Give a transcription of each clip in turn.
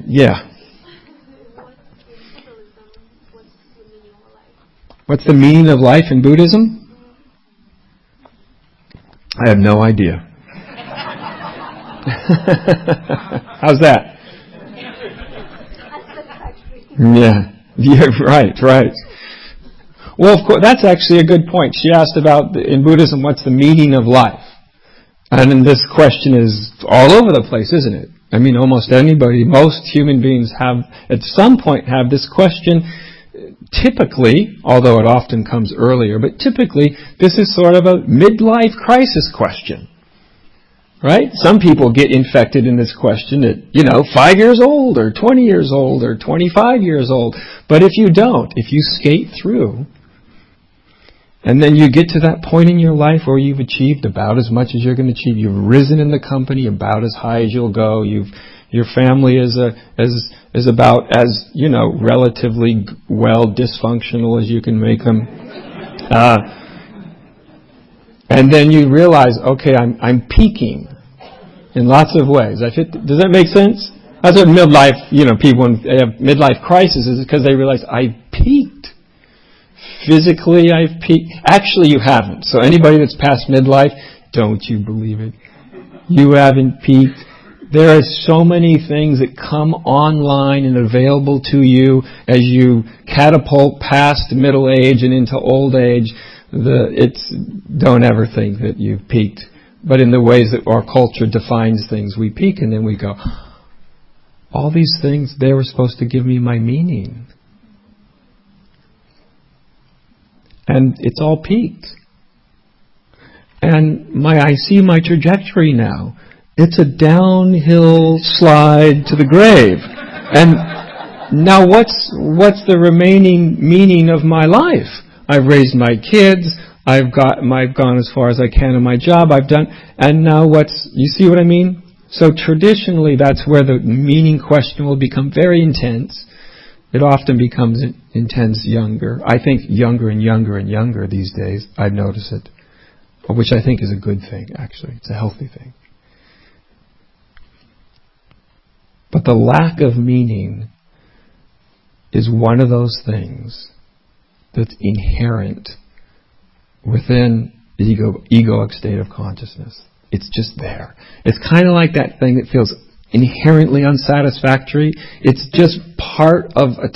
Yeah. What's the meaning of life in Buddhism? I have no idea. How's that? Yeah, right. Well, of course, that's actually a good point. She asked about, in Buddhism, what's the meaning of life? And this question is all over the place, isn't it? I mean, almost anybody, most human beings have, at some point, have this question. Typically, although it often comes earlier, but typically, this is sort of a midlife crisis question. Right? Some people get infected in this question at, 5 years old, or 20 years old, or 25 years old. But if you don't, if you skate through, and then you get to that point in your life where you've achieved about as much as you're going to achieve, you've risen in the company about as high as you'll go, your family is about as, relatively well dysfunctional as you can make them. And then you realize, okay, I'm peaking in lots of ways. Does that make sense? That's what midlife, people when they have midlife crisis is because they realize I've peaked. Physically, I've peaked. Actually, you haven't. So anybody that's past midlife, don't you believe it? You haven't peaked. There are so many things that come online and available to you as you catapult past middle age and into old age. Don't ever think that you've peaked. But in the ways that our culture defines things, we peak and then we go, all these things, they were supposed to give me my meaning. And it's all peaked. And I see my trajectory now. It's a downhill slide to the grave. And now what's the remaining meaning of my life? I've raised my kids, I've gone as far as I can in my job, and now you see what I mean? So traditionally that's where the meaning question will become very intense. It often becomes intense younger. I think younger and younger and younger these days. I've noticed it. Which I think is a good thing, actually. It's a healthy thing. But the lack of meaning is one of those things that's inherent within the egoic state of consciousness. It's just there. It's kind of like that thing that feels inherently unsatisfactory. It's just part of a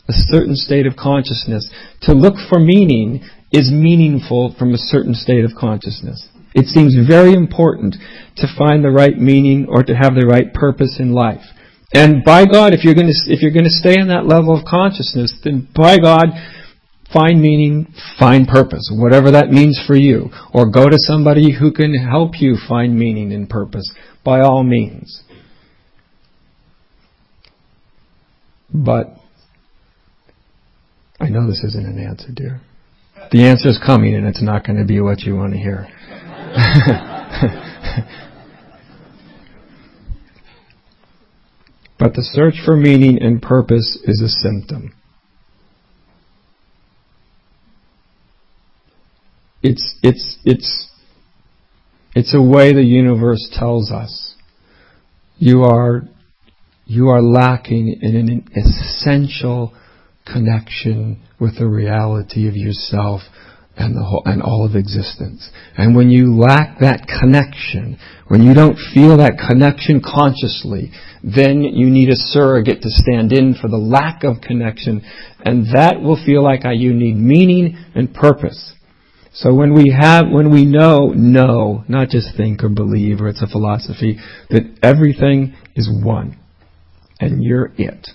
certain state of consciousness. To look for meaning is meaningful from a certain state of consciousness. It seems very important to find the right meaning or to have the right purpose in life. And by God, if you're going to stay in that level of consciousness, then by God, find meaning, find purpose, whatever that means for you. Or go to somebody who can help you find meaning and purpose, by all means. But I know this isn't an answer, dear. The answer is coming, and it's not going to be what you want to hear. But the search for meaning and purpose is a symptom. It's a way the universe tells us you are lacking in an essential connection with the reality of yourself and all of existence. And when you lack that connection, when you don't feel that connection consciously, then you need a surrogate to stand in for the lack of connection, and that will feel like you need meaning and purpose. So when we know, not just think or believe, or it's a philosophy, that everything is one, and you're it,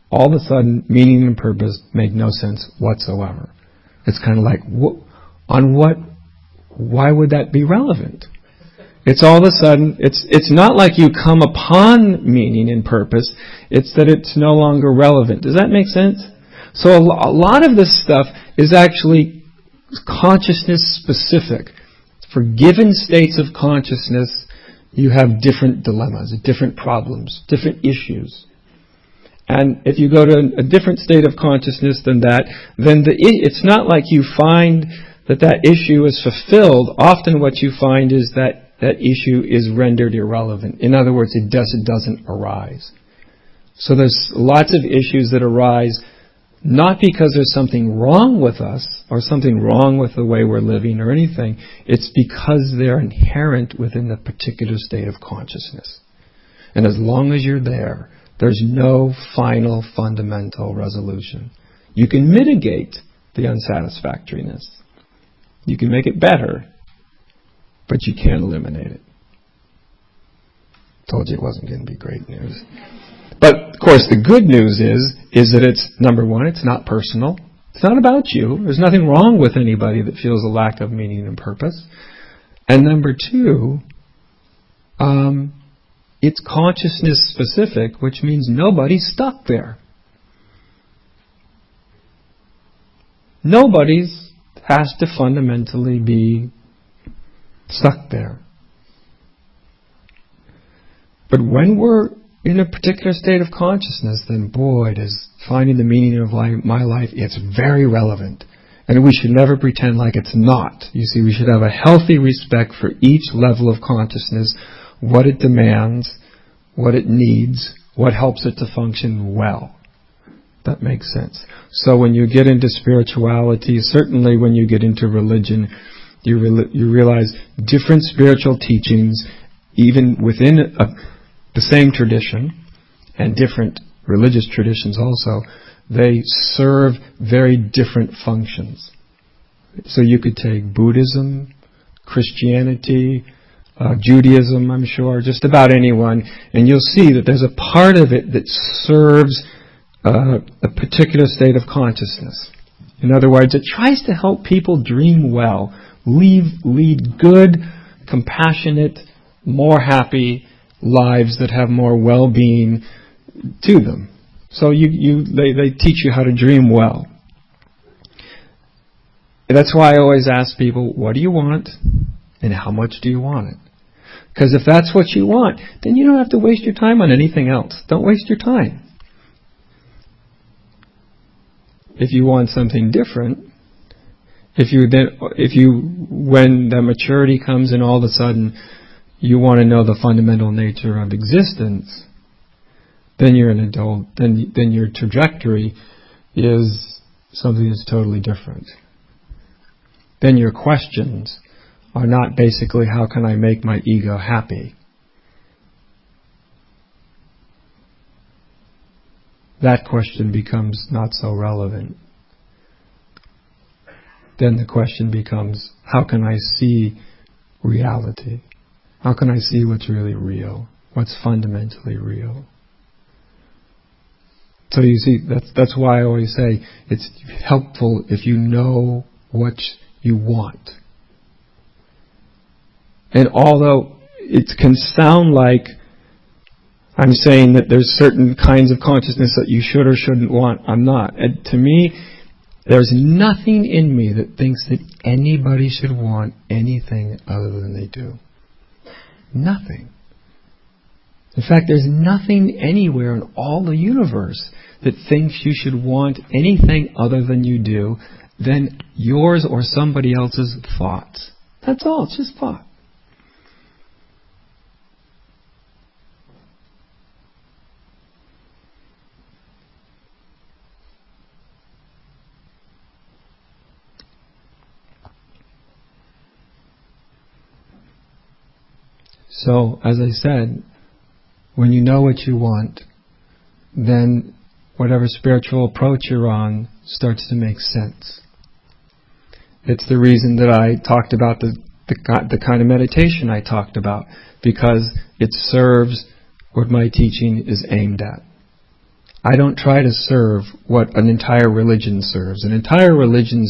all of a sudden, meaning and purpose make no sense whatsoever. It's kind of like, why would that be relevant? It's all of a sudden, it's not like you come upon meaning and purpose, it's that it's no longer relevant. Does that make sense? So a lot of this stuff is actually consciousness specific. For given states of consciousness, you have different dilemmas, different problems, different issues. And if you go to a different state of consciousness than that, then it's not like you find that issue is fulfilled. Often what you find is that that issue is rendered irrelevant. In other words, it doesn't arise. So there's lots of issues that arise not because there's something wrong with us or something wrong with the way we're living or anything. It's because they're inherent within the particular state of consciousness. And as long as you're there, there's no final fundamental resolution. You can mitigate the unsatisfactoriness. You can make it better, but you can't eliminate it. Told you it wasn't going to be great news. But, of course, the good news is that it's, number one, it's not personal. It's not about you. There's nothing wrong with anybody that feels a lack of meaning and purpose. And number two, it's consciousness specific, which means nobody's stuck there. Nobody has to fundamentally be stuck there. But when we're in a particular state of consciousness, then boy, does finding the meaning of my life, it's very relevant. And we should never pretend like it's not. You see, we should have a healthy respect for each level of consciousness, what it demands, what it needs, what helps it to function well. That makes sense. So when you get into spirituality, certainly when you get into religion, you realize different spiritual teachings, even within the same tradition, and different religious traditions also, they serve very different functions. So you could take Buddhism, Christianity, Judaism, I'm sure, just about anyone, and you'll see that there's a part of it that serves a particular state of consciousness. In other words, it tries to help people dream well, lead good, compassionate, more happy lives that have more well-being to them. So they teach you how to dream well. That's why I always ask people, what do you want and how much do you want it? Because if that's what you want, then you don't have to waste your time on anything else. Don't waste your time. If you want something different, when the maturity comes and all of a sudden you want to know the fundamental nature of existence, then you're an adult, then your trajectory is something that's totally different. Then your questions are not basically, how can I make my ego happy? That question becomes not so relevant. Then the question becomes, how can I see reality? How can I see what's really real? What's fundamentally real? So you see, that's why I always say it's helpful if you know what you want. And although it can sound like I'm saying that there's certain kinds of consciousness that you should or shouldn't want, I'm not. And to me, there's nothing in me that thinks that anybody should want anything other than they do. Nothing. In fact, there's nothing anywhere in all the universe that thinks you should want anything other than you do than yours or somebody else's thoughts. That's all. It's just thought. So, as I said, when you know what you want, then whatever spiritual approach you're on starts to make sense. It's the reason that I talked about the kind of meditation I talked about, because it serves what my teaching is aimed at. I don't try to serve what an entire religion serves. An entire religion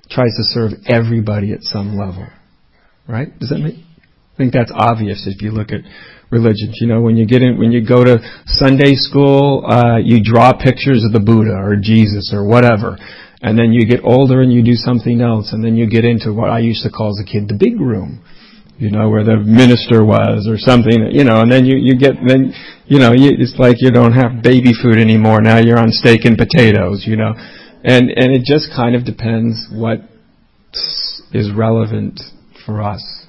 tries to serve everybody at some level. Right? Does that make? I think that's obvious if you look at religions. You know, when you go to Sunday school, you draw pictures of the Buddha or Jesus or whatever. And then you get older and you do something else. And then you get into what I used to call as a kid the big room. You know, where the minister was or something, you know, and then it's like you don't have baby food anymore. Now you're on steak and potatoes, you know. And it just kind of depends what is relevant for us.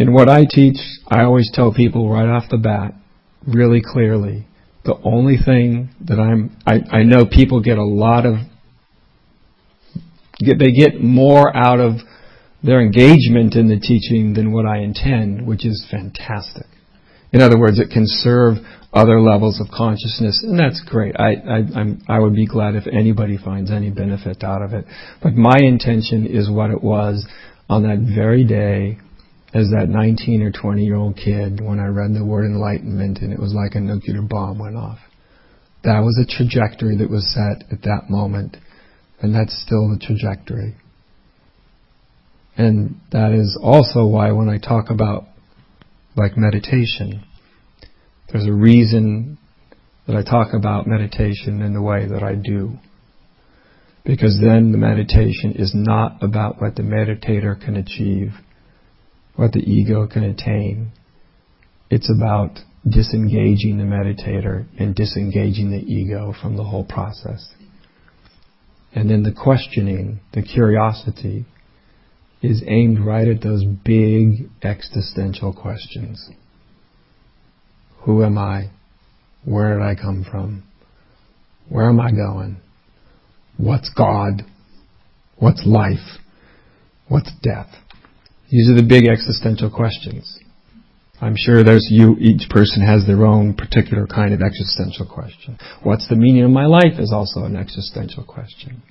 In what I teach, I always tell people right off the bat, really clearly, the only thing that I know people get they get more out of their engagement in the teaching than what I intend, which is fantastic. In other words, it can serve other levels of consciousness, and that's great. I would be glad if anybody finds any benefit out of it. But my intention is what it was on that very day as that 19 or 20-year-old kid when I read the word enlightenment and it was like a nuclear bomb went off. That was a trajectory that was set at that moment, and that's still the trajectory. And that is also why when I talk about like meditation, there's a reason that I talk about meditation in the way that I do. Because then the meditation is not about what the meditator can achieve, what the ego can attain. It's about disengaging the meditator and disengaging the ego from the whole process. And then the questioning, the curiosity, is aimed right at those big existential questions. Who am I? Where did I come from? Where am I going? What's God? What's life? What's death? These are the big existential questions. I'm sure each person has their own particular kind of existential question. What's the meaning of my life is also an existential question.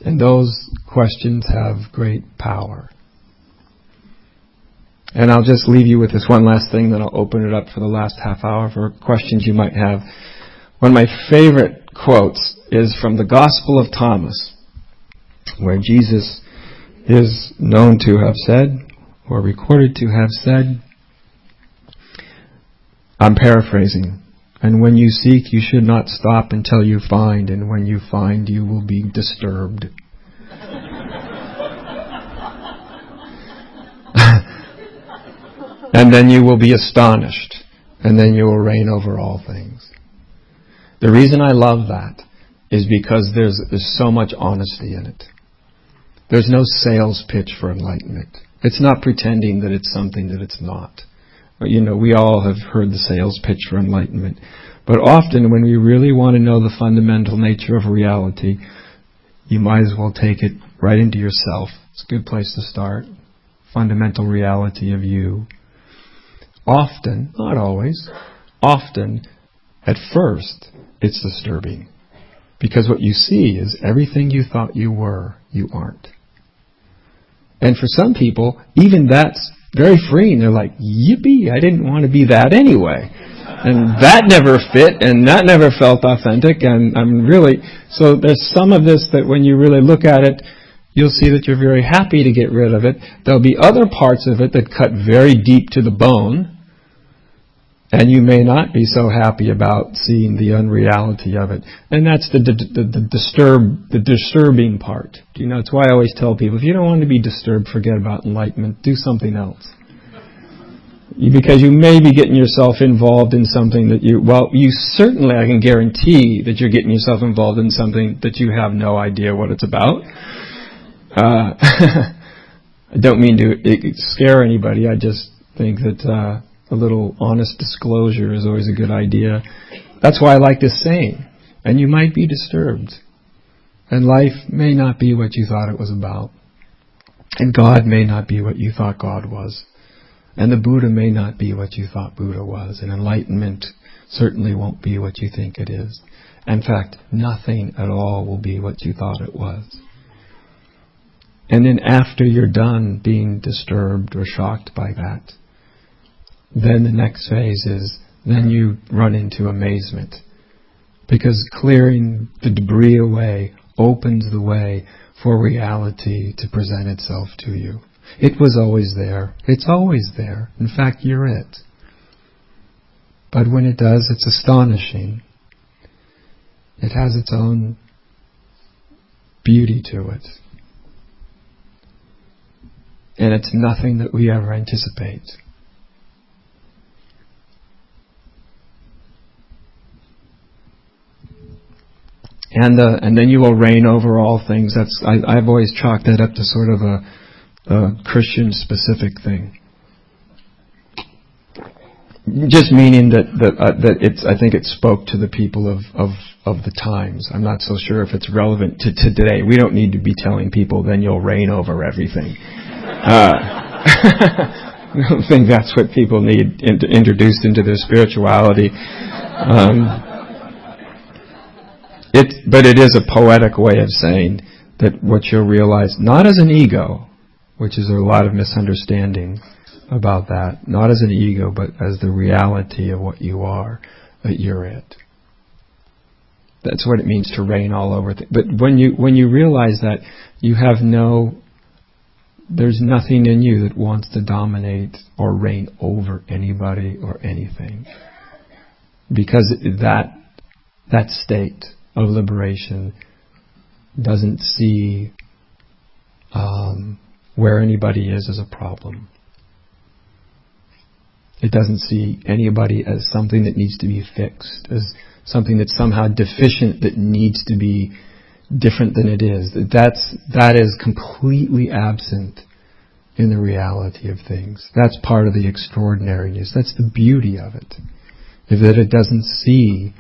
And those questions have great power. And I'll just leave you with this one last thing, then I'll open it up for the last half hour for questions you might have. One of my favorite quotes is from the Gospel of Thomas, where Jesus is known to have said, or recorded to have said, I'm paraphrasing, and when you seek, you should not stop until you find, and when you find, you will be disturbed. And then you will be astonished, and then you will reign over all things. The reason I love that is because there's so much honesty in it. There's no sales pitch for enlightenment. It's not pretending that it's something that it's not. We all have heard the sales pitch for enlightenment. But often when we really want to know the fundamental nature of reality, you might as well take it right into yourself. It's a good place to start. Fundamental reality of you. Often, not always, often, at first, it's disturbing. Because what you see is everything you thought you were, you aren't. And for some people, even that's very freeing. They're like, yippee, I didn't want to be that anyway. And that never fit, and that never felt authentic, and so there's some of this that when you really look at it, you'll see that you're very happy to get rid of it. There'll be other parts of it that cut very deep to the bone, and you may not be so happy about seeing the unreality of it. And that's the disturbing part. It's why I always tell people, if you don't want to be disturbed, forget about enlightenment. Do something else. Because you may be getting yourself involved in something that I can guarantee that you're getting yourself involved in something that you have no idea what it's about. I don't mean to scare anybody. I just think that a little honest disclosure is always a good idea. That's why I like this saying. And you might be disturbed. And life may not be what you thought it was about. And God may not be what you thought God was. And the Buddha may not be what you thought Buddha was. And enlightenment certainly won't be what you think it is. In fact, nothing at all will be what you thought it was. And then after you're done being disturbed or shocked by that, then the next phase is, then you run into amazement. Because clearing the debris away opens the way for reality to present itself to you. It was always there. It's always there. In fact, you're it. But when it does, it's astonishing. It has its own beauty to it. And it's nothing that we ever anticipate. and then you will reign over all things. I've always chalked that up to sort of a Christian specific thing. Just meaning that it's. I think it spoke to the people of the times. I'm not so sure if it's relevant to today. We don't need to be telling people, then you'll reign over everything. I don't think that's what people need introduced into their spirituality. But it is a poetic way of saying that what you'll realize, not as an ego, which is a lot of misunderstanding about that, not as an ego, but as the reality of what you are, that you're it. That's what it means to reign all over. But when you realize that you have there's nothing in you that wants to dominate or reign over anybody or anything, because that state of liberation doesn't see where anybody is as a problem. It doesn't see anybody as something that needs to be fixed, as something that's somehow deficient that needs to be different than it is. That is completely absent in the reality of things. That's part of the extraordinariness. That's the beauty of it. That it doesn't see,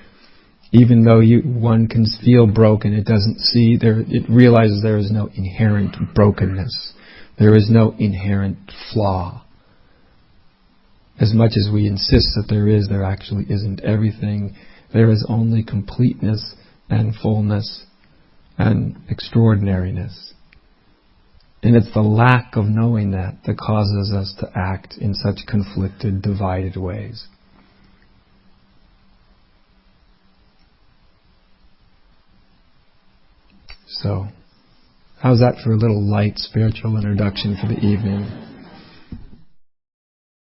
even though one can feel broken, it doesn't see it realizes there is no inherent brokenness. There is no inherent flaw. As much as we insist that there actually isn't. Everything, there is only completeness and fullness and extraordinariness. And it's the lack of knowing that causes us to act in such conflicted, divided ways. So, how's that for a little light spiritual introduction for the evening?